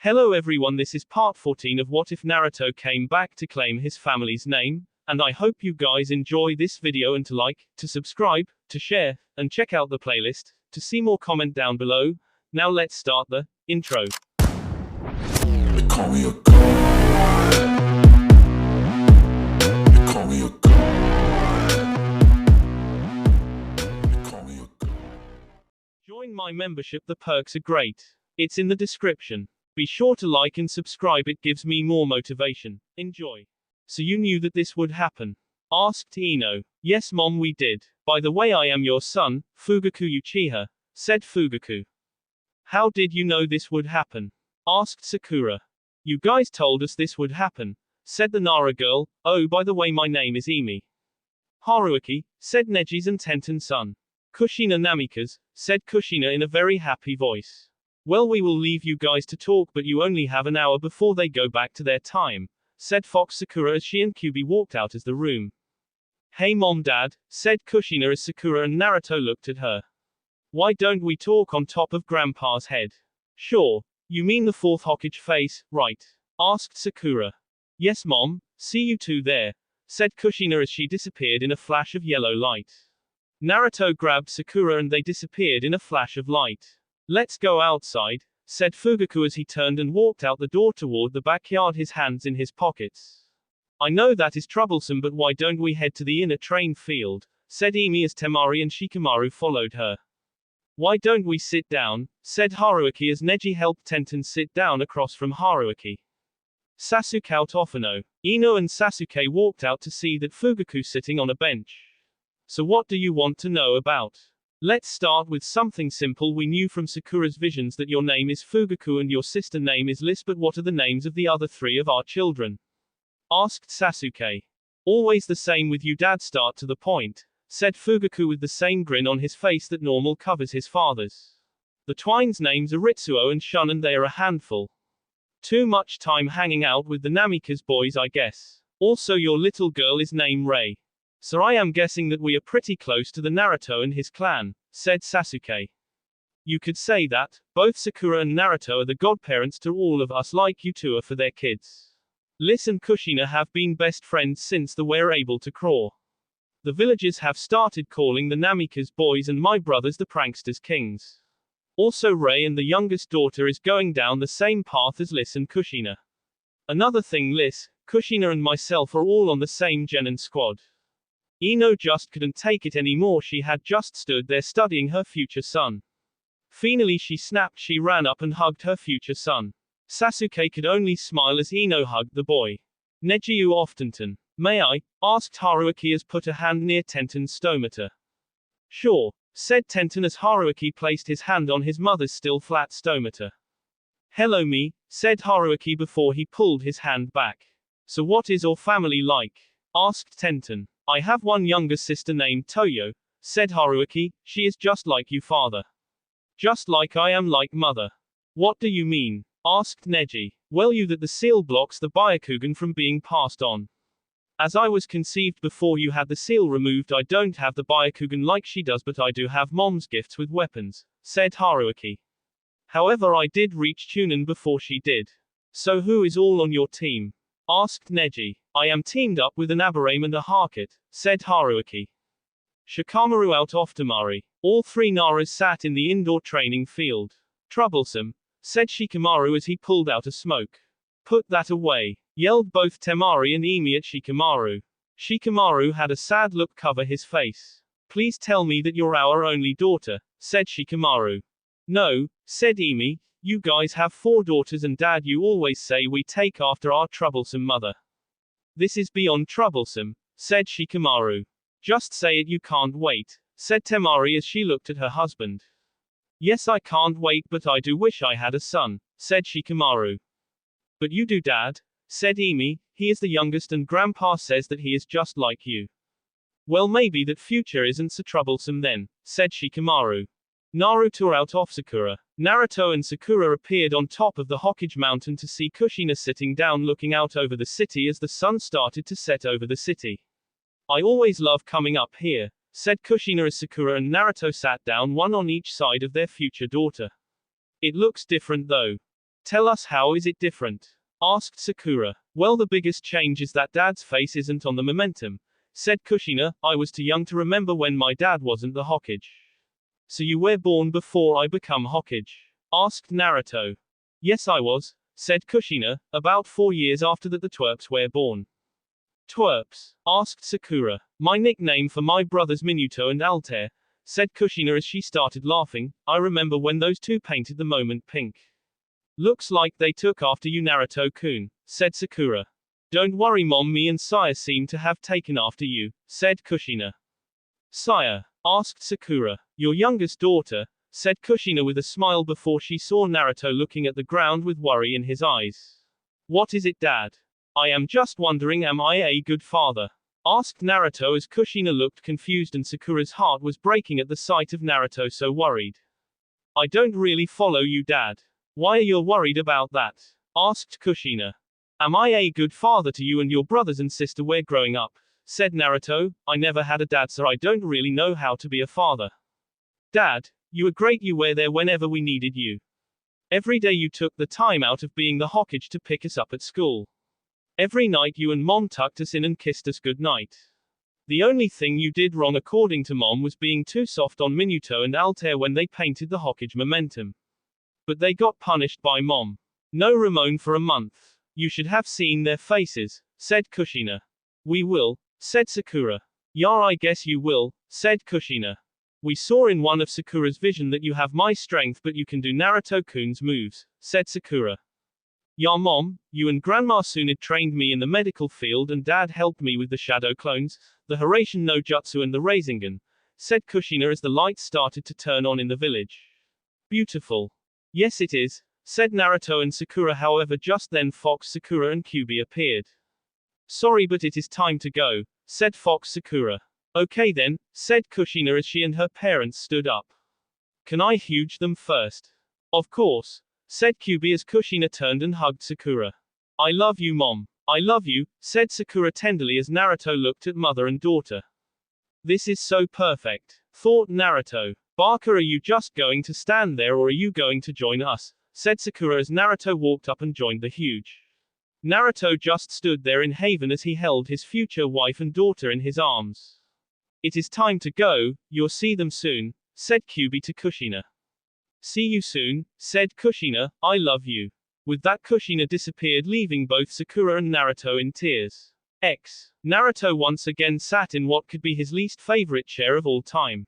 Hello everyone, this is part 14 of What If Naruto Came Back to Claim His Family's Name, and I hope you guys enjoy this video and to like, to subscribe, to share, and check out the playlist, to see more comment down below. Now let's start the intro. They call me a god. They call me a god. They call me a god. Join my membership, the perks are great. It's in the description. Be sure to like and subscribe, it gives me more motivation. Enjoy. So you knew that this would happen? Asked Ino. Yes mom, we did. By the way, I am your son, Fugaku Uchiha, said Fugaku. How did you know this would happen? Asked Sakura. You guys told us this would happen, said the Nara girl. Oh, by the way, my name is Imi. Haruaki, said Neji's and Tenten's son. Kushina Namikaze, said Kushina in a very happy voice. Well, we will leave you guys to talk, but you only have an hour before they go back to their time, said Fox Sakura as she and Kyubi walked out of the room. Hey mom, dad, said Kushina as Sakura and Naruto looked at her. Why don't we talk on top of Grandpa's head? Sure. You mean the fourth Hokage face, right? Asked Sakura. Yes mom, see you two there, said Kushina as she disappeared in a flash of yellow light. Naruto grabbed Sakura and they disappeared in a flash of light. Let's go outside, said Fugaku as he turned and walked out the door toward the backyard, his hands in his pockets. I know that is troublesome, but why don't we head to the inner train field, said Imi as Temari and Shikamaru followed her. Why don't we sit down, said Haruaki as Neji helped Tenten sit down across from Haruaki. Sasuke out Ofano. Ino and Sasuke walked out to see that Fugaku sitting on a bench. So what do you want to know about? Let's start with something simple. We knew from Sakura's visions that your name is Fugaku and your sister name is Liz, but what are the names of the other three of our children? Asked Sasuke. Always the same with you dad, start to the point, said Fugaku with the same grin on his face that normal covers his father's. The twins' names are Ritsuo and Shun and they are a handful. Too much time hanging out with the Namikaze boys, I guess. Also your little girl is named Rei. So I am guessing that we are pretty close to the Naruto and his clan, said Sasuke. You could say that. Both Sakura and Naruto are the godparents to all of us, like you two are for their kids. Liz and Kushina have been best friends since they were able to crawl. The villagers have started calling the Namikaze boys and my brothers the pranksters kings. Also Rei and the youngest daughter is going down the same path as Liz and Kushina. Another thing, Liz, Kushina and myself are all on the same genin squad. Ino just couldn't take it anymore. She had just stood there studying her future son. Finally she snapped, she ran up and hugged her future son. Sasuke could only smile as Ino hugged the boy. Neji, you often, may I? Asked Haruaki as put a hand near Tenten's stomata. Sure, said Tenten as Haruaki placed his hand on his mother's still flat stomata. Hello me, said Haruaki before he pulled his hand back. So what is your family like? Asked Tenten. I have one younger sister named Toyo, said Haruaki. She is just like you father. Just like I am like mother. What do you mean? Asked Neji. Well, you that the seal blocks the Byakugan from being passed on. As I was conceived before you had the seal removed, I don't have the Byakugan like she does, but I do have mom's gifts with weapons, said Haruaki. However, I did reach Chunin before she did. So who is all on your team? Asked Neji. I am teamed up with an Aburame and a Harkit, said Haruaki. Shikamaru out off Temari. All three Naras sat in the indoor training field. Troublesome, said Shikamaru as he pulled out a smoke. Put that away, yelled both Temari and Imi at Shikamaru. Shikamaru had a sad look cover his face. Please tell me that you're our only daughter, said Shikamaru. No, said Imi. You guys have 4 daughters and dad, you always say we take after our troublesome mother. This is beyond troublesome, said Shikamaru. Just say it, you can't wait, said Temari as she looked at her husband. Yes, I can't wait, but I do wish I had a son, said Shikamaru. But you do dad, said Imi. He is the youngest and grandpa says that he is just like you. Well, maybe that future isn't so troublesome then, said Shikamaru. Naruto out off Sakura. Naruto and Sakura appeared on top of the Hokage mountain to see Kushina sitting down looking out over the city as the sun started to set over the city. I always love coming up here, said Kushina as Sakura and Naruto sat down, one on each side of their future daughter. It looks different though. Tell us, how is it different? Asked Sakura. Well, the biggest change is that Dad's face isn't on the momentum, said Kushina. I was too young to remember when my dad wasn't the Hokage. So you were born before I become Hokage? Asked Naruto. Yes, I was, said Kushina, about 4 years after that the twerps were born. Twerps? Asked Sakura. My nickname for my brothers Minuto and Altair, said Kushina as she started laughing. I remember when those two painted the moment pink. Looks like they took after you, Naruto-kun, said Sakura. Don't worry Mom, me and Sire seem to have taken after you, said Kushina. Sire? Asked Sakura. Your youngest daughter, said Kushina with a smile before she saw Naruto looking at the ground with worry in his eyes. What is it, Dad? I am just wondering, am I a good father? Asked Naruto as Kushina looked confused and Sakura's heart was breaking at the sight of Naruto so worried. I don't really follow you, Dad. Why are you worried about that? Asked Kushina. Am I a good father to you and your brothers and sister we're growing up? Said Naruto. I never had a dad, so I don't really know how to be a father. Dad, you were great, you were there whenever we needed you. Every day you took the time out of being the Hokage to pick us up at school. Every night you and Mom tucked us in and kissed us goodnight. The only thing you did wrong according to Mom was being too soft on Minuto and Altair when they painted the Hokage momentum. But they got punished by Mom. No Ramon for a month. You should have seen their faces, said Kushina. We will, said Sakura. Yeah, I guess you will, said Kushina. We saw in one of Sakura's vision that you have my strength but you can do Naruto-kun's moves, said Sakura. Yeah Mom, you and Grandma Tsunade trained me in the medical field and Dad helped me with the shadow clones, the Hiraishin no Jutsu and the Rasengan, said Kushina as the lights started to turn on in the village. Beautiful. Yes it is, said Naruto and Sakura. However, just then Fox, Sakura and Kyuubi appeared. Sorry, but it is time to go, said Fox Sakura. Okay then, said Kushina as she and her parents stood up. Can I hug them first? Of course, said Kyuubi as Kushina turned and hugged Sakura. I love you Mom. I love you, said Sakura tenderly as Naruto looked at mother and daughter. This is so perfect, thought Naruto. Baka, are you just going to stand there or are you going to join us? Said Sakura as Naruto walked up and joined the huge. Naruto just stood there in haven as he held his future wife and daughter in his arms. It is time to go, you'll see them soon, said Kyuubi to Kushina. See you soon, said Kushina, I love you. With that Kushina disappeared, leaving both Sakura and Naruto in tears. Naruto once again sat in what could be his least favorite chair of all time.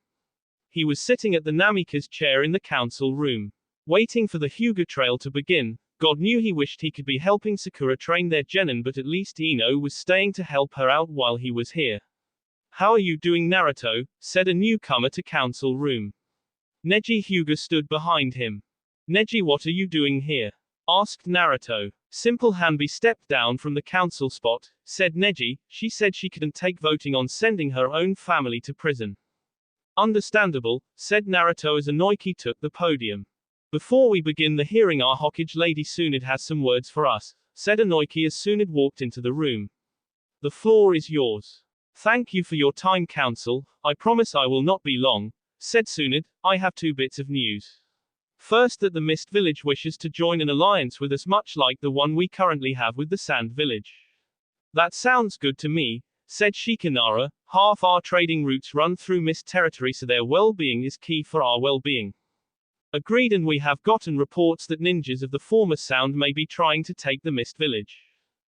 He was sitting at the Namika's chair in the council room. Waiting for the Hyuga trail to begin. God knew he wished he could be helping Sakura train their genin, but at least Ino was staying to help her out while he was here. How are you doing, Naruto? Said a newcomer to council room. Neji Hyuga stood behind him. Neji, what are you doing here? Asked Naruto. Simple, Hanbi stepped down from the council spot, said Neji. She said she couldn't take voting on sending her own family to prison. Understandable, said Naruto as Inoki took the podium. Before we begin the hearing, our Hokage Lady Tsunade has some words for us, said Inoki as Tsunade walked into the room. The floor is yours. Thank you for your time, council. I promise I will not be long, said Tsunade. I have 2 bits of news. First, that the Mist Village wishes to join an alliance with us, much like the one we currently have with the Sand Village. That sounds good to me, said Shikanara. Half our trading routes run through Mist territory, so their well-being is key for our well-being. Agreed, and we have gotten reports that ninjas of the former Sound may be trying to take the Mist Village,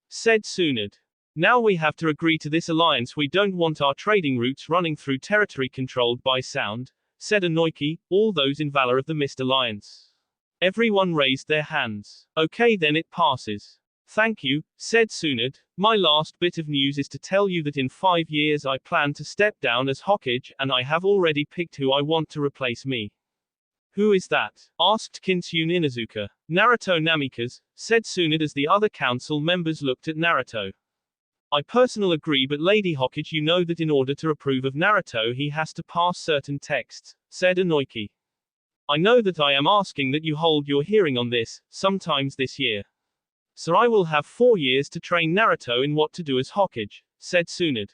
said Tsunade. Now we have to agree to this alliance. We don't want our trading routes running through territory controlled by Sound, said Inoki. All those in Valor of the Mist Alliance. Everyone raised their hands. Okay, then it passes. Thank you, said Tsunade. My last bit of news is to tell you that in 5 years I plan to step down as Hokage, and I have already picked who I want to replace me. Who is that? Asked Kinsune Inazuka. Naruto Namikaze, said Tsunade as the other council members looked at Naruto. I personally agree, but Lady Hokage, you know that in order to approve of Naruto he has to pass certain texts, said Inoki. I know that. I am asking that you hold your hearing on this, sometimes this year. So I will have 4 years to train Naruto in what to do as Hokage, said Tsunade.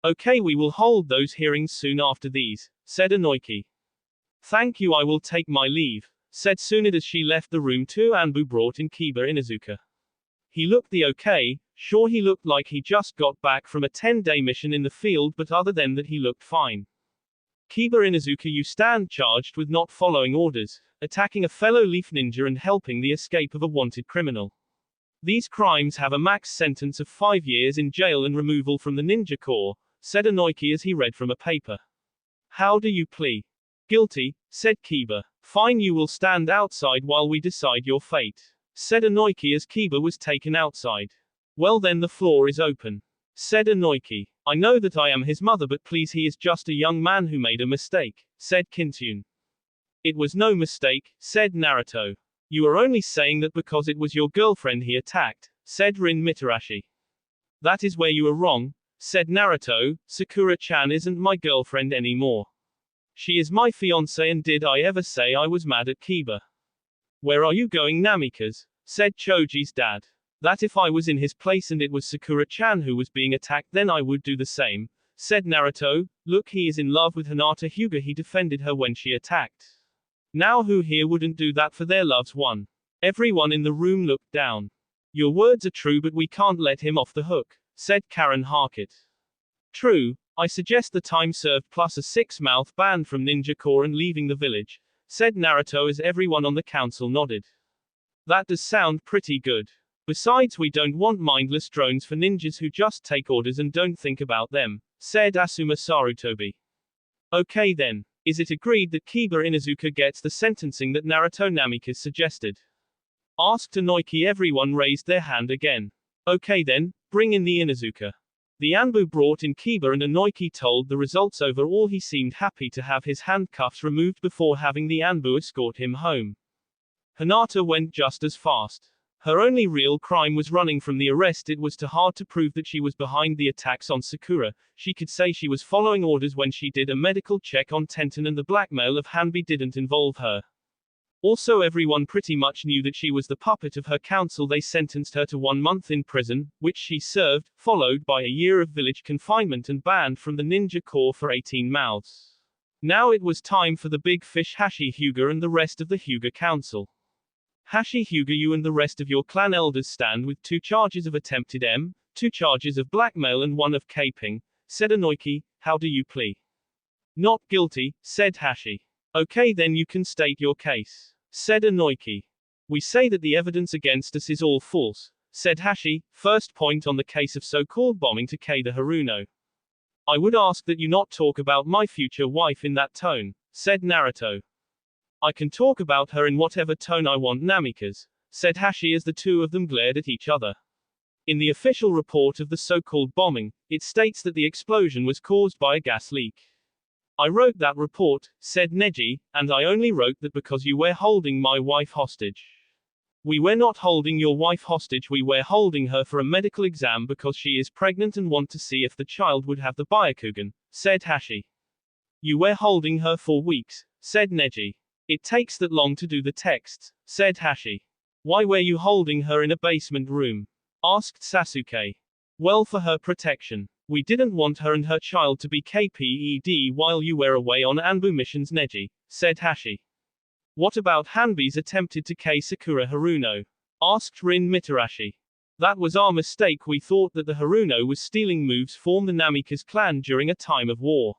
Okay, we will hold those hearings soon after these, said Inoki. Thank you, I will take my leave, said Tsunade as she left the room. To Anbu brought in Kiba Inuzuka. He looked the okay, sure he looked like he just got back from a 10-day mission in the field, but other than that he looked fine. Kiba Inuzuka, you stand charged with not following orders, attacking a fellow leaf ninja and helping the escape of a wanted criminal. These crimes have a max sentence of 5 years in jail and removal from the ninja corps, said Inoki as he read from a paper. How do you plead? Guilty, said Kiba. Fine, you will stand outside while we decide your fate, said Inoki as Kiba was taken outside. Well then, the floor is open, said Inoki. I know that I am his mother, but please, he is just a young man who made a mistake, said Kintyun. It was no mistake, said Naruto. You are only saying that because it was your girlfriend he attacked, said Rin Mitarashi. That is where you are wrong, said Naruto. Sakura-chan isn't my girlfriend anymore. She is my fiancé, and did I ever say I was mad at Kiba? Where are you going, Namikaze? Said Choji's dad. That if I was in his place and it was Sakura-chan who was being attacked, then I would do the same, said Naruto. Look, he is in love with Hinata Hyuga. He defended her when she attacked. Now who here wouldn't do that for their loved one? Everyone in the room looked down. Your words are true, but we can't let him off the hook, said Karen Harkett. True, I suggest the time served plus a 6-month ban from Ninja Corps and leaving the village, said Naruto as everyone on the council nodded. That does sound pretty good. Besides, we don't want mindless drones for ninjas who just take orders and don't think about them, said Asuma Sarutobi. Okay then. Is it agreed that Kiba Inuzuka gets the sentencing that Naruto Namikaze suggested? Asked Inoki. Everyone raised their hand again. Okay then, bring in the Inuzuka. The Anbu brought in Kiba and Inoki told the results. Overall, he seemed happy to have his handcuffs removed before having the Anbu escort him home. Hinata went just as fast. Her only real crime was running from the arrest. It was too hard to prove that she was behind the attacks on Sakura. She could say she was following orders when she did a medical check on Tenten, and the blackmail of Hanbi didn't involve her. Also, everyone pretty much knew that she was the puppet of her council. They sentenced her to 1 month in prison, which she served, followed by a year of village confinement and banned from the Ninja Corps for 18 months. Now it was time for the big fish, Hashi Hyuga and the rest of the Hyuga council. Hashi Hyuga, you and the rest of your clan elders stand with 2 charges of attempted 2 charges of blackmail and 1 of caping, said Inoki. How do you plead? Not guilty, said Hashi. Okay then, you can state your case, said Inoki. We say that the evidence against us is all false, said Hashi. First point on the case of so-called bombing Takeda Haruno. I would ask that you not talk about my future wife in that tone, said Naruto. I can talk about her in whatever tone I want, Namikaze, said Hashi as the 2 of them glared at each other. In the official report of the so-called bombing, it states that the explosion was caused by a gas leak. I wrote that report, said Neji, and I only wrote that because you were holding my wife hostage. We were not holding your wife hostage, we were holding her for a medical exam because she is pregnant and want to see if the child would have the Byakugan, said Hashi. You were holding her for weeks, said Neji. It takes that long to do the texts, said Hashi. Why were you holding her in a basement room? Asked Sasuke. Well, for her protection. We didn't want her and her child to be KPED while you were away on Anbu missions, Neji, said Hashi. What about Hanbi's attempted to K Sakura Haruno? Asked Rin Mitarashi. That was our mistake. We thought that the Haruno was stealing moves from the Namikaze clan during a time of war.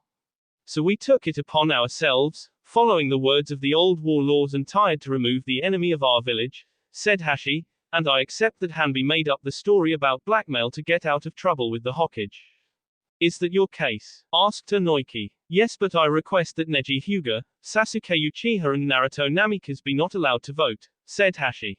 So we took it upon ourselves, following the words of the old war laws and tired to remove the enemy of our village, said Hashi, and I accept that Hanbi made up the story about blackmail to get out of trouble with the Hokage. Is that your case? Asked Inoki. Yes, but I request that Neji Hyuga, Sasuke Uchiha and Naruto Namikaze be not allowed to vote, said Hashi.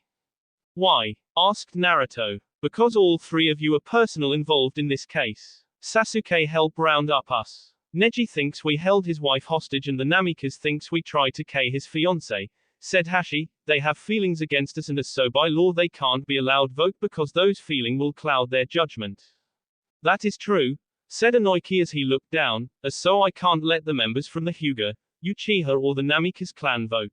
Why? Asked Naruto. Because all 3 of you are personally involved in this case. Sasuke helped round up us. Neji thinks we held his wife hostage and the Namikaze thinks we tried to K his fiancé, said Hashi. They have feelings against us and as so by law they can't be allowed vote because those feelings will cloud their judgment. That is true, said Inoki as he looked down, as so I can't let the members from the Hyuga, Uchiha or the Namikaze clan vote.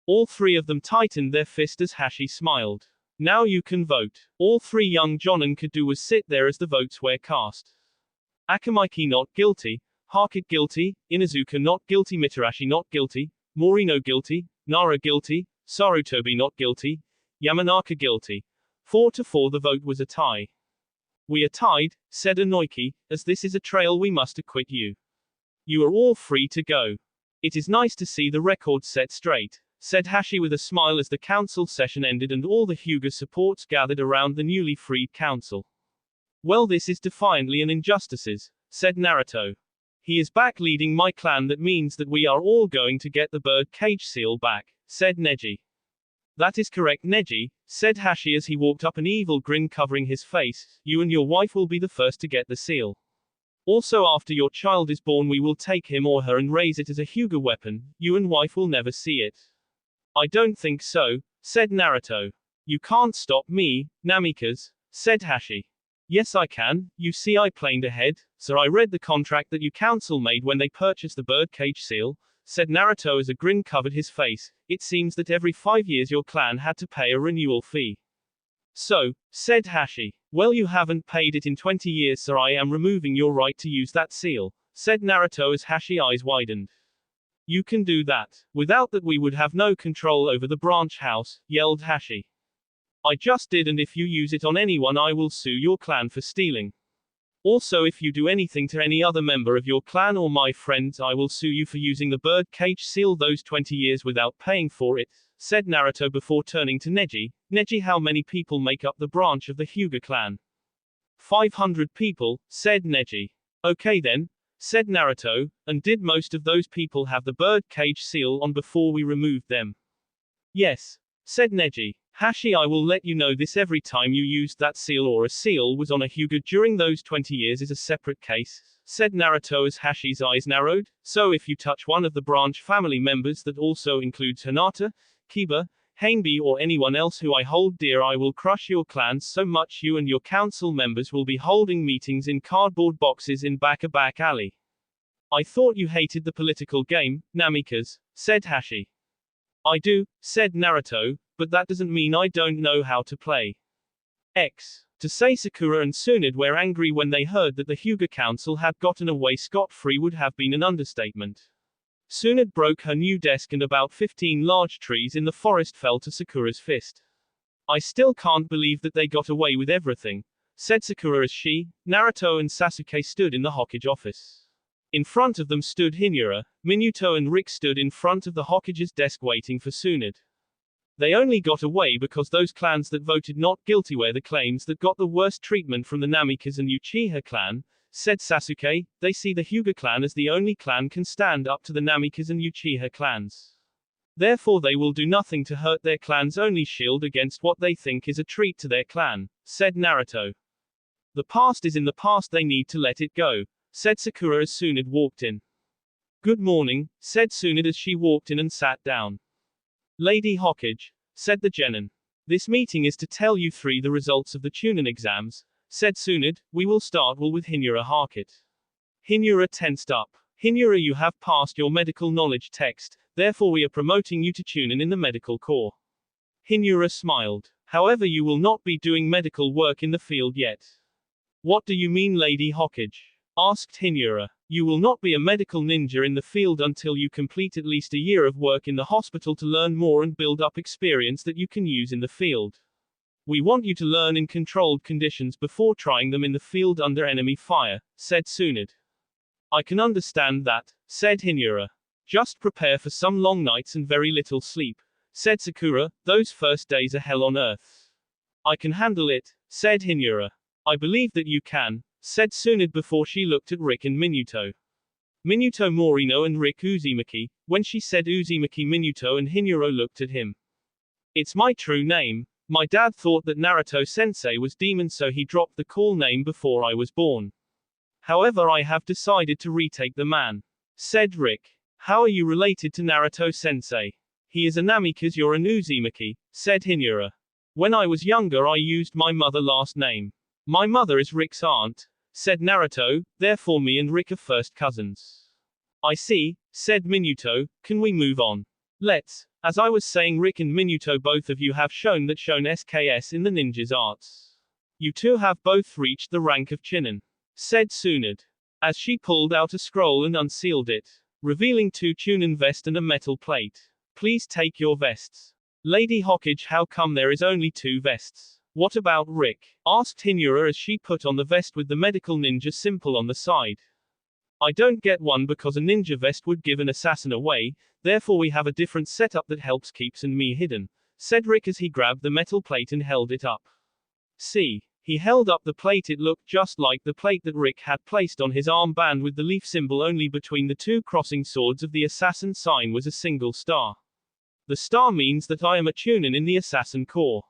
All 3 of them tightened their fist as Hashi smiled. Now you can vote. All 3 young jonin could do was sit there as the votes were cast. Akamaiki not guilty, Harkett guilty, Inuzuka not guilty, Mitarashi not guilty, Morino guilty, Nara guilty, Sarutobi not guilty, Yamanaka guilty. 4-4 the vote was a tie. We are tied, said Inoiki, as this is a trail we must acquit you. You are all free to go. It is nice to see the record set straight, said Hashi with a smile as the council session ended and all the Hyuga supports gathered around the newly freed council. Well, this is defiantly an injustices, said Naruto. He is back leading my clan, that means that we are all going to get the bird cage seal back, said Neji. That is correct, Neji, said Hashi as he walked up, an evil grin covering his face. You and your wife will be the first to get the seal. Also, after your child is born, we will take him or her and raise it as a Hyuga weapon. You and wife will never see it. I don't think so, said Naruto. You can't stop me, Namikaze, said Hashi. Yes, I can. You see, I planned ahead, so I read the contract that you council made when they purchased the birdcage seal, said Naruto as a grin covered his face. It seems that every 5 years your clan had to pay a renewal fee. So, said Hashi. Well, you haven't paid it in 20 years, so I am removing your right to use that seal, said Naruto as Hashi eyes widened. You can do that. Without that we would have no control over the branch house, yelled Hashi. I just did, and if you use it on anyone I will sue your clan for stealing. Also, if you do anything to any other member of your clan or my friends, I will sue you for using the bird cage seal those 20 years without paying for it, said Naruto before turning to Neji. Neji, how many people make up the branch of the Hyuga clan? 500 people, said Neji. Okay then, said Naruto, and did most of those people have the bird cage seal on before we removed them? Yes, said Neji. Hashi, I will let you know this, every time you used that seal or a seal was on a Hyuga during those 20 years is a separate case, said Naruto as Hashi's eyes narrowed. So if you touch one of the branch family members, that also includes Hinata, Kiba, Haneby or anyone else who I hold dear, I will crush your clans so much you and your council members will be holding meetings in cardboard boxes in back alley. I thought you hated the political game, Namikaze, said Hashi. I do, said Naruto, but that doesn't mean I don't know how to play. To say Sakura and Tsunade were angry when they heard that the Hyuga Council had gotten away scot-free would have been an understatement. Tsunade broke her new desk and about 15 large trees in the forest fell to Sakura's fist. I still can't believe that they got away with everything, said Sakura as she, Naruto and Sasuke stood in the Hokage office. In front of them stood Hinura, Minuto and Rick stood in front of the Hokage's desk waiting for Tsunade. They only got away because those clans that voted not guilty were the claims that got the worst treatment from the Namikaze and Uchiha clan, said Sasuke. They see the Hyuga clan as the only clan can stand up to the Namikaze and Uchiha clans. Therefore they will do nothing to hurt their clan's only shield against what they think is a treat to their clan, said Naruto. The past is in the past, they need to let it go, said Sakura as Tsunade walked in. Good morning, said Tsunade as she walked in and sat down. Lady Hokage, said the Genin. This meeting is to tell you the results of the Chunin exams, said Tsunade. We will start with Hinura Harkit. Hinura tensed up. Hinura, you have passed your medical knowledge text, therefore we are promoting you to Chunin in the medical corps. Hinura smiled. However, you will not be doing medical work in the field yet. What do you mean, Lady Hokage? Asked Hinura. You will not be a medical ninja in the field until you complete at least a year of work in the hospital to learn more and build up experience that you can use in the field. We want you to learn in controlled conditions before trying them in the field under enemy fire, said Tsunade. I can understand that, said Hinura. Just prepare for some long nights and very little sleep, said Sakura. Those first days are hell on earth. I can handle it, said Hinura. I believe that you can, said Tsunade before she looked at Rick and Minuto. Minuto Morino and Rick Uzumaki. When she said Uzumaki, Minuto and Hinura looked at him. It's my true name. My dad thought that Naruto-sensei was demon, so he dropped the call name before I was born. However, I have decided to retake the man, said Rick. How are you related to Naruto-sensei? He is a Namikaze, you're an Uzumaki, said Hinura. When I was younger I used my mother's last name. My mother is Rick's aunt, said Naruto, therefore me and Rick are first cousins. I see, said Minuto. Can we move on? Let's. As I was saying, Rick and Minuto, both of you have shown SKS in the ninja's arts. You two have both reached the rank of Chunin, said Tsunade. As she pulled out a scroll and unsealed it. revealing 2 Chunin vest and a metal plate. Please take your vests. Lady Hokage, how come there is only 2 vests? What about Rick? Asked Hinura as she put on the vest with the medical ninja symbol on the side. I don't get one because a ninja vest would give an assassin away, therefore we have a different setup that helps keeps and me hidden, said Rick as he grabbed the metal plate and held it up. See. He held up the plate. It looked just like the plate that Rick had placed on his armband with the leaf symbol, only between the 2 crossing swords of the assassin sign was a single star. The star means that I am a Chunin in the assassin corps.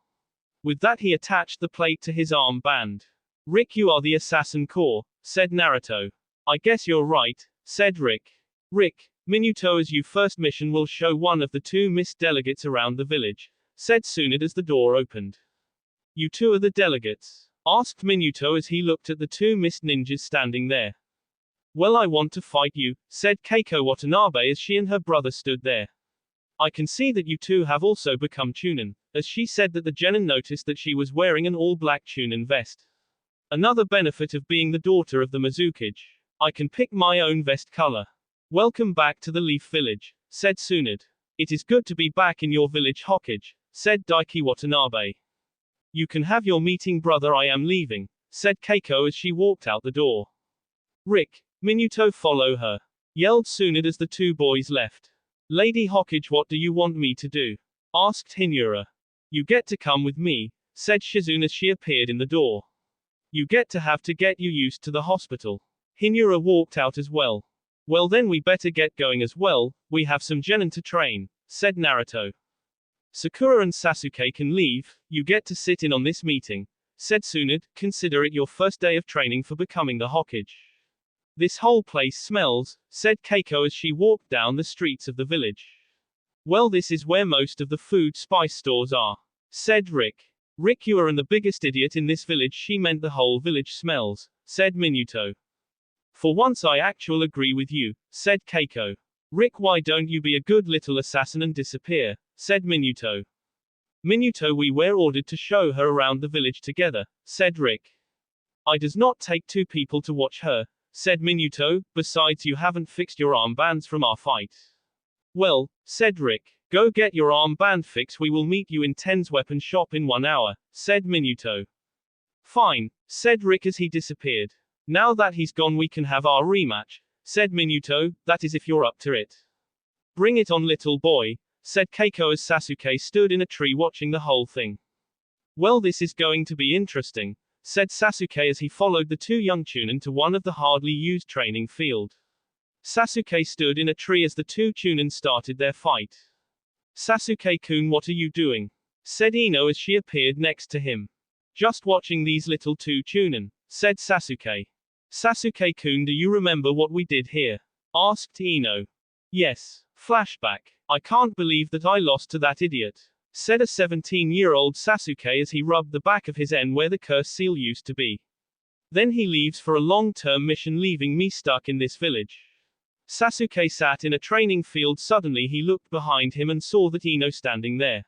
With that he attached the plate to his armband. Rick, you are the assassin corps, said Naruto. I guess you're right, said Rick. Rick, Minuto's first mission will show one of the 2 missed delegates around the village, said Tsunade as the door opened. You 2 are the delegates? Asked Minuto as he looked at the 2 missed ninjas standing there. Well, I want to fight you, said Keiko Watanabe as she and her brother stood there. I can see that you 2 have also become Chunin, as she said that the genin noticed that she was wearing an all-black Chunin vest. Another benefit of being the daughter of the Mizukage. I can pick my own vest color. Welcome back to the Leaf Village, said Tsunade. It is good to be back in your village, Hokage, said Daiki Watanabe. You can have your meeting, brother. I am leaving, said Keiko as she walked out the door. Rick, Minuto, follow her, yelled Tsunade as the 2 boys left. Lady Hokage, what do you want me to do? Asked Hinura. You get to come with me, said Shizune as she appeared in the door. You get to get you used to the hospital. Hinura walked out as well. Well then we better get going as well, we have some genin to train, said Naruto. Sakura and Sasuke can leave, you get to sit in on this meeting, said Tsunade, consider it your first day of training for becoming the Hokage. This whole place smells, said Keiko as she walked down the streets of the village. Well, this is where most of the food spice stores are, said Rick. Rick, you are the biggest idiot in this village. She meant the whole village smells, said Minuto. For once I actually agree with you, said Keiko. Rick, why don't you be a good little assassin and disappear, said Minuto. Minuto, we were ordered to show her around the village together, said Rick. I does not take 2 people to watch her, said Minuto, besides you haven't fixed your armbands from our fight. Well, said Rick, go get your armband fixed, we will meet you in Ten's weapon shop in 1 hour, said Minuto. Fine, said Rick as he disappeared. Now that he's gone we can have our rematch, said Minuto, that is if you're up to it. Bring it on, little boy, said Keiko as Sasuke stood in a tree watching the whole thing. Well, this is going to be interesting, said Sasuke as he followed the 2 young Chunin to one of the hardly used training field. Sasuke stood in a tree as the 2 Chunin started their fight. Sasuke-kun, what are you doing? Said Ino as she appeared next to him. Just watching these little 2 Chunin, said Sasuke. Sasuke-kun, do you remember what we did here? Asked Ino. Yes. Flashback. I can't believe that I lost to that idiot, said a 17-year-old Sasuke as he rubbed the back of his N where the curse seal used to be. Then he leaves for a long-term mission, leaving me stuck in this village. Sasuke sat in a training field. Suddenly he looked behind him and saw that Ino standing there.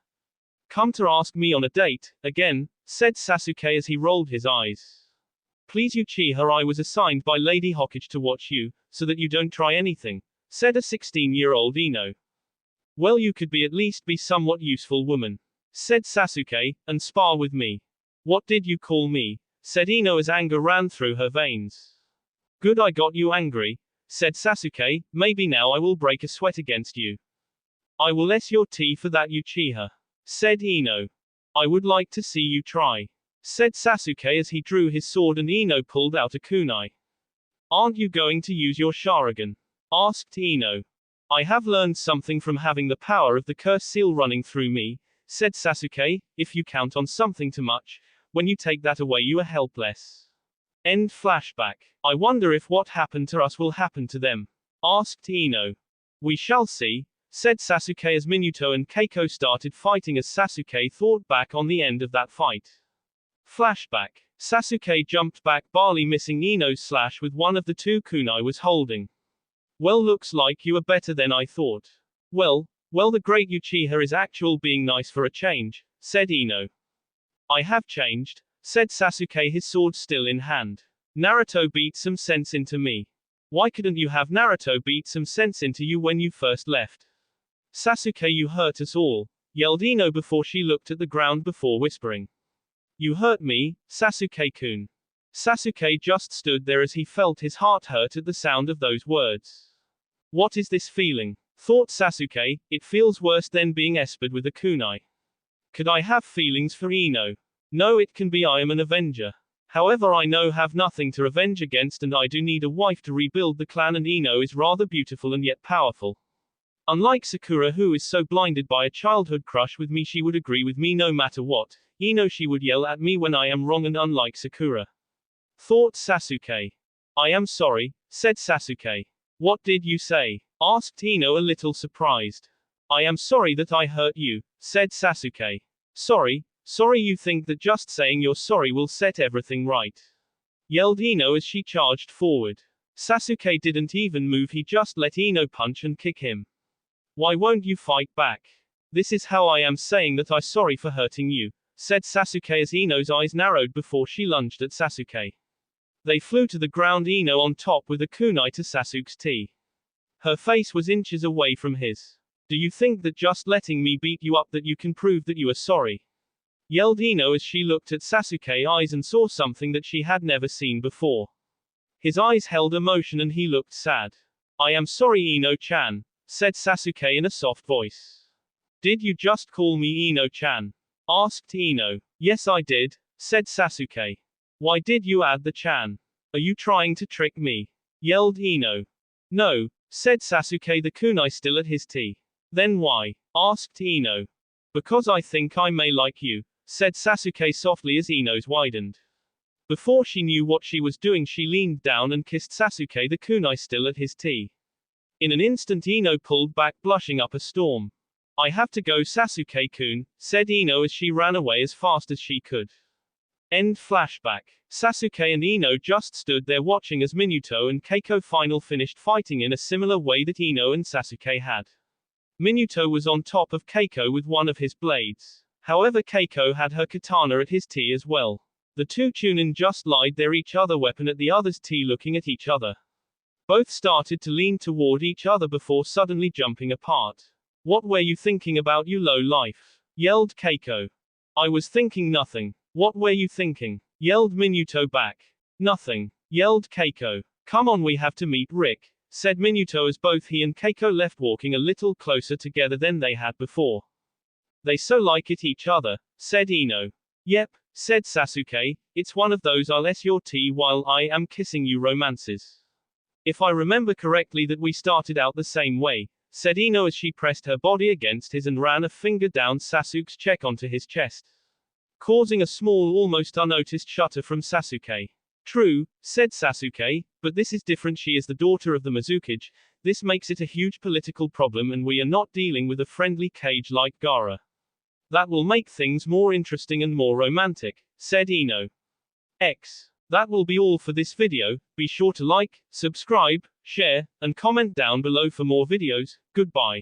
Come to ask me on a date, again, said Sasuke as he rolled his eyes. Please Uchiha, I was assigned by Lady Hokage to watch you, so that you don't try anything, said a 16-year-old Ino. Well, you could at least be somewhat useful woman, said Sasuke, and spar with me. What did you call me? Said Ino as anger ran through her veins. Good, I got you angry, said Sasuke, maybe now I will break a sweat against you. I will s your tea for that Uchiha, said Ino. I would like to see you try, said Sasuke as he drew his sword and Ino pulled out a kunai. Aren't you going to use your Sharingan? Asked Ino. I have learned something from having the power of the curse seal running through me, said Sasuke. If you count on something too much, when you take that away you are helpless. End flashback. I wonder if what happened to us will happen to them, asked Ino. We shall see, said Sasuke as Minuto and Keiko started fighting as Sasuke thought back on the end of that fight. Flashback. Sasuke jumped back, barely missing Ino's slash with one of the 2 kunai was holding. Well, looks like you are better than I thought. Well, the great Uchiha is actual being nice for a change, said Ino. I have changed, said Sasuke, his sword still in hand. Naruto beat some sense into me. Why couldn't you have Naruto beat some sense into you when you first left? Sasuke, you hurt us all, yelled Ino before she looked at the ground before whispering. You hurt me, Sasuke-kun. Sasuke just stood there as he felt his heart hurt at the sound of those words. What is this feeling? Thought Sasuke, it feels worse than being espered with a kunai. Could I have feelings for Ino? No, it can be I am an avenger. However, I know have nothing to revenge against and I do need a wife to rebuild the clan and Ino is rather beautiful and yet powerful. Unlike Sakura who is so blinded by a childhood crush with me she would agree with me no matter what, Ino she would yell at me when I am wrong and unlike Sakura. Thought Sasuke. I am sorry, said Sasuke. What did you say? Asked Ino a little surprised. I am sorry that I hurt you, said Sasuke. Sorry you think that just saying you're sorry will set everything right? Yelled Ino as she charged forward. Sasuke didn't even move, he just let Ino punch and kick him. Why won't you fight back? This is how I am saying that I'm sorry for hurting you, said Sasuke as Ino's eyes narrowed before she lunged at Sasuke. They flew to the ground, Ino on top with a kunai to Sasuke's tea. Her face was inches away from his. Do you think that just letting me beat you up that you can prove that you are sorry? Yelled Ino as she looked at Sasuke's eyes and saw something that she had never seen before. His eyes held emotion and he looked sad. I am sorry Ino-chan, said Sasuke in a soft voice. Did you just call me Ino-chan? Asked Ino. Yes I did, said Sasuke. Why did you add the chan? Are you trying to trick me? Yelled Ino. No, said Sasuke, the kunai still at his tea. Then why? Asked Ino. Because I think I may like you, said Sasuke softly as Ino's widened. Before she knew what she was doing she leaned down and kissed Sasuke, the kunai still at his tea. In an instant Ino pulled back, blushing up a storm. I have to go Sasuke-kun, said Ino as she ran away as fast as she could. End flashback. Sasuke and Ino just stood there watching as Minuto and Keiko final finished fighting in a similar way that Ino and Sasuke had. Minuto was on top of Keiko with one of his blades. However, Keiko had her katana at his tea as well. The two Chunin just lied their each other weapon at the other's tea, looking at each other. Both started to lean toward each other before suddenly jumping apart. What were you thinking about, you low life? Yelled Keiko. I was thinking nothing. What were you thinking? Yelled Minuto back. Nothing. Yelled Keiko. Come on, we have to meet Rick, said Minuto as both he and Keiko left, walking a little closer together than they had before. They so like it each other, said Ino. Yep, said Sasuke, it's one of those I'll s your tea while I am kissing you romances. If I remember correctly that we started out the same way, said Ino as she pressed her body against his and ran a finger down Sasuke's cheek onto his chest, causing a small, almost unnoticed shudder from Sasuke. True, said Sasuke, but this is different. She is the daughter of the Mizukage. This makes it a huge political problem and we are not dealing with a friendly cage like Gaara. That will make things more interesting and more romantic, said Ino. That will be all for this video. Be sure to like, subscribe, share, and comment down below for more videos. Goodbye.